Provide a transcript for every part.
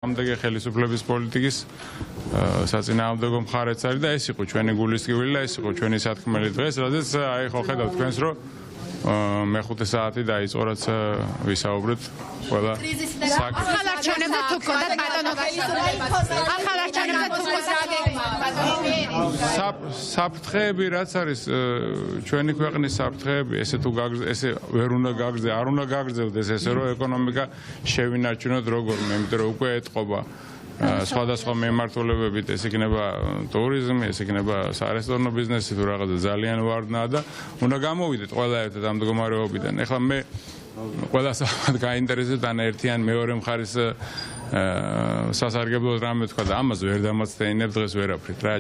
Ამდегі ხელისუფლების პოლიტიკის საწინააღმდეგო მხარეც არის და ეს იყო ჩვენი გულისკივილი და ეს იყო ჩვენი სათქმელი დღეს, რადგან აი ხო ხედავთ თქვენს რომ მეხუთე საათი დაიწყო რაც ვისაუბრეთ ყველა ახალარჩევნებზე თუ გქონდათ ბატონო ახალარჩევნებზე თუ გქონდათ საფრთხეები რაც არის ჩვენი ქვეყნის საფრთხეები ესე თუ ესე ვერ უნდა გაგრძელდეს არ უნდა გაგრძელდეს ესე რომ ეკონომიკა შევინარჩუნოთ როგორმე იმიტომ რომ უკვე ეთყობა სხვადასხვა მემართულებებით ეს იქნება ტურიზმი, ეს იქნება სარესტორნო ბიზნესი თუ რაღაცა ძალიან ვარდნაა და უნდა გამოვიდეთ ყველა ერთად ამ მდგომარეობიდან. ეხლა მე ყველას გაინტერესებს ან ერთი ან მეორე მხარის სასარგებლოდ რამე თქვა და ამას ვერ დამაცდენებ დღეს ვერაფრით რა.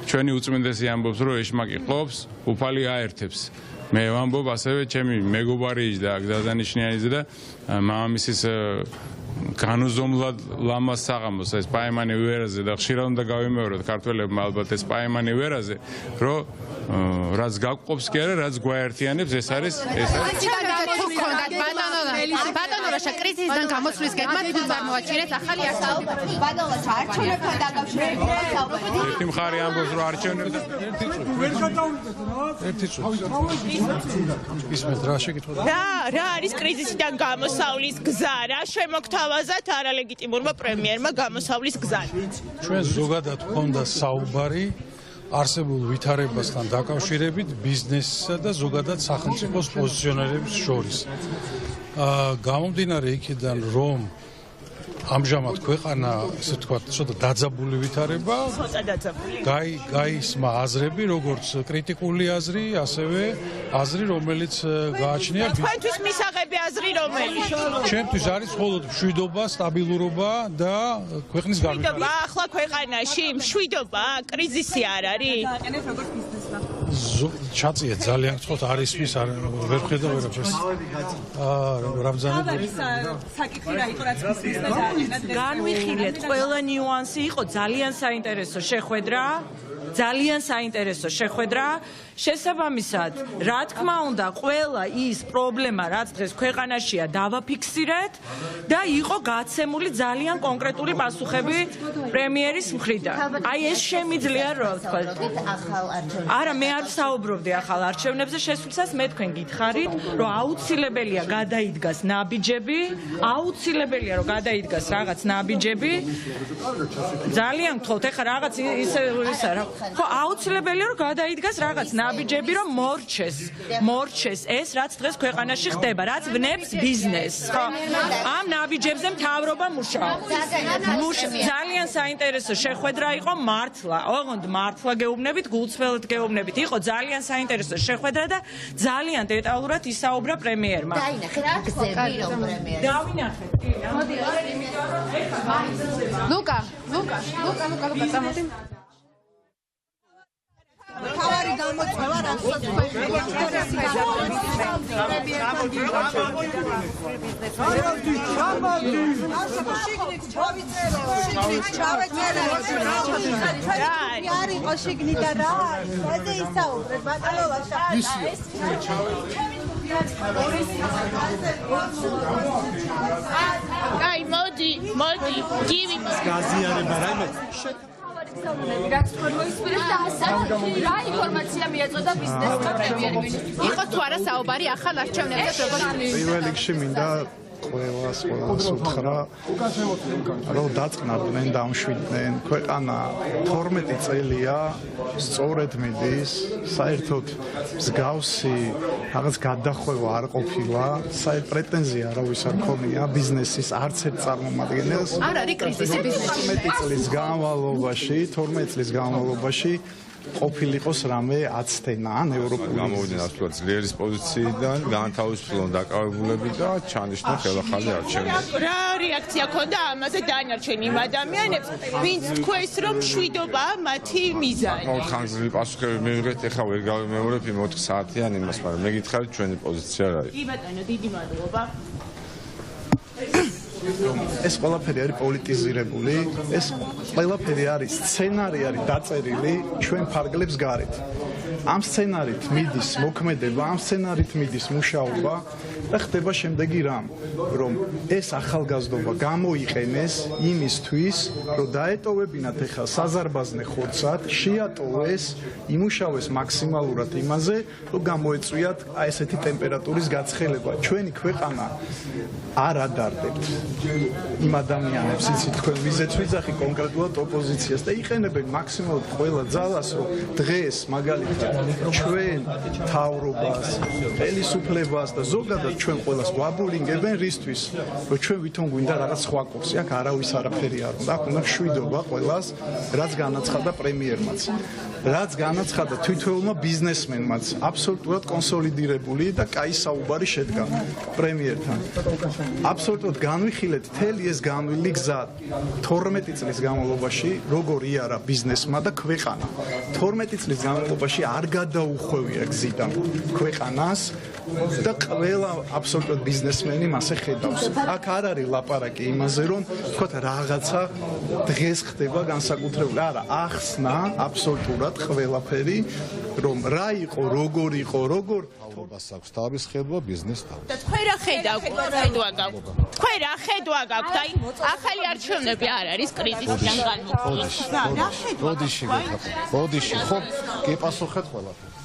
ჩვენი უწმინდესი ამბობს რომ ეშმაკი ყოფს, უფალი აერთებს. მე ვამბობ ასევე ჩემი მეგობარი და გზადანიშნიანიძე და მამამისის განუზომლად ლამაზ საღამოს ეს პაემანი ვერაზე და ხშირად უნდა გავიმეოროთ ქართველებმა ალბათ ეს პაემანი ვერაზე რომ რაც გაგყოფს კი არა რაც გვაერთიანებს ეს არის ბატონო რაშა კრიზისიდან გამოსვლის გეგმა თუ წარმოაჩინეთ ახალი არჩევნებთან დაკავშირებით ერთი მხარე ამბობს რომ არჩევნებთან რა არის კრიზისიდან გამოსავლის გზა რა შემოგთავაზათ არალეგიტიმურმა პრემიერმა გამოსავლის გზა ჩვენ ზოგადად გვქონდა საუბარი არსებულ ვითარებასთან დაკავშირებით ბიზნესსა და ზოგადად სახელმწიფოს პოზიციონერების შორის. გამომდინარე იქიდან რომ ამჟამად ქვეყანა ესე ვთქვათ ცოტა დაძაბული ვითარება გაისმა აზრები როგორც კრიტიკული აზრი ასევე აზრი რომელიც გააჩნია თქვენთვის მისაღები აზრი რომელიც ჩემთვის არის მხოლოდ მშვიდობა სტაბილურობა და ქვეყნის განვითარება ახლა ქვეყანაში მშვიდობა კრიზისი არ არის ჩაწია ძალიან გწყოთ არის ის ვერ ხედავ ვერაფერს რამზანები საკითხი რა იყო რაც განვიხილეთ ყველა ნიუანსი იყო ძალიან საინტერესო შეხვედრა შესაბამისად რა თქმა უნდა ყველა ის პრობლემა რაც დღეს ქვეყანაშია დავაფიქსირეთ და იყო გაცემული ძალიან კონკრეტული პასუხები პრემიერის მხრიდან აი ეს შემიძლია რა ვთქვა არა მე არ ვსაუბრობდი ახალ არჩევნებზე შესვლისას მე თქვენ გითხარით რომ აუცილებელია გადაიდგას ნაბიჯები რაღაც ნაბიჯები ძალიან გთხოვთ ეხლა რაღაც ისა რა ხო აუცილებელია რომ გადაიდგას რაღაც ნაბიჯები რომ მორჩეს ეს რაც დღეს ქვეყანაში ხდება რაც ვნებს ბიზნესს ხო ამ ნაბიჯებზე მთავრობა მუშაობს ძალიან საინტერესო შეხვედრა იყო მართლა ოღონდ მართლა გეუბნებით გულწრფელად გეუბნებით იყო ძალიან საინტერესო შეხვედრა და ძალიან დეტალურად ისაუბრა პრემიერმა დაინახეთ რა გზები რომ პრემიერი დავინახეთ კი მოდი ლუკა წამოდი თავარი გამოწვევა რასაც კაი მოდი გივი გაზიანება რაიმე რაც თქვენ მოისმინეთ და ასე რა ინფორმაცია მიეწოდა ბიზნესმა პრემიერ მინისტრს იყო თუ არა საუბარი ახალ არჩევნებზე როგორც პირველ რიგში მინდა ყველას უთხრა რომ დაწყნარდნენ დამშვიდნენ ქვეყანა 12 წელია სწორედ მიდის საერთოდ მსგავსი რაღაც გადახვევა არ ყოფილა საერთოდ პრეტენზია რა ვის არ ქონია ბიზნესის არც ერთ წარმომადგენელს არ არის კრიზისი ბიზნესში 12 წლის განმავლობაში ყოფილიყოს რამე აცდენა ან ევროპული გამოვიდნენ ასე ვთქვათ ძლიერის პოზიციიდან განთავისუფლდნენ დაკავებულები და ჩანიშნეს ხელახალი არჩევნები. რა რეაქცია ქონდა ამაზე დანარჩენ იმ ადამიანებს ვინც თქვენს რომ მშვიდობაა მათი მიზანი. ხანგრძლივი პასუხები მივიღეთ ეხლა ვერ გავიმეორებ იმ 4 საათიან იმას მაგრამ მე გითხარით ჩვენი პოზიცია რა არის. კი ბატონო დიდი მადლობა. ეს ყველაფერი არის პოლიტიზირებული, ეს ყველაფერი არის სცენარი არის დაწერილი ჩვენ ფარგლებს გარეთ. ამ სცენარით მიდის მოქმედება, ამ სცენარით მიდის მუშაობა და ხდება შემდეგი რამ, რომ ეს ახალგაზრდობა გამოიყენეს იმისთვის, რომ დაეტოვებინათ ახლა საზარბაზნე ხორცად, შეატოვეს, იმუშავეს მაქსიმალურად იმაზე, რომ გამოეწვიათ აი ესეთი ტემპერატურის გაცხელება. ჩვენი ქვეყანა არ ადარდებთ იმ ადამიანებს, იცით თქვენ ვიზეც ვიძახი კონკრეტულად ოპოზიციას და იყენებენ მაქსიმალურად ყველა ძალას, რომ დღეს მაგალითად ჩვენ თავრობას, ხელისუფლებას და ზოგადად ჩვენ ყველას ვაბულინგებენ რისთვის, რომ ჩვენ ვითომ გვინდა რაღაც სხვა კურსი, აქ არავის არაფერი არ უნდა, აქ უნდა მშვიდობა ყველას, რაც განაცხადა პრემიერმაც, რაც განაცხადა თვითმფრინავმა ბიზნესმენმაც, აბსოლუტურად კონსოლიდირებული და კაი საუბარი შედგა პრემიერთან. აბსოლუტურად განვიხილეთ მთელი ეს განვლილი გზა 12 წლის განმავლობაში, როგორ იარა ბიზნესმა და ქვეყანა. 12 წლის განმავლობაში არ გადაუხვევია გზიდან ქვეყანას და ყველა აბსოლუტურად ბიზნესმენი მასე ხედავს. აქ არ არის ლაპარაკი იმაზე, რომ თქვათ რაღაცა დღეს ხდება განსაკუთრებული. არა, ახსნა აბსოლუტურად ყველაფერი, რომ რა იყო, როგორ იყო, როგორ თაობას აქვს თავის ხედვა ბიზნეს თავს. და თქვენ რა ხედვა გაქვთ? თქვენ რა ხედვა გაქვთ? აი, ახალი არჩევნები არ არის კრიზისიდან განმოკლებული. ბოდიში, ხო, გეპასუხეთ ყველაფერს.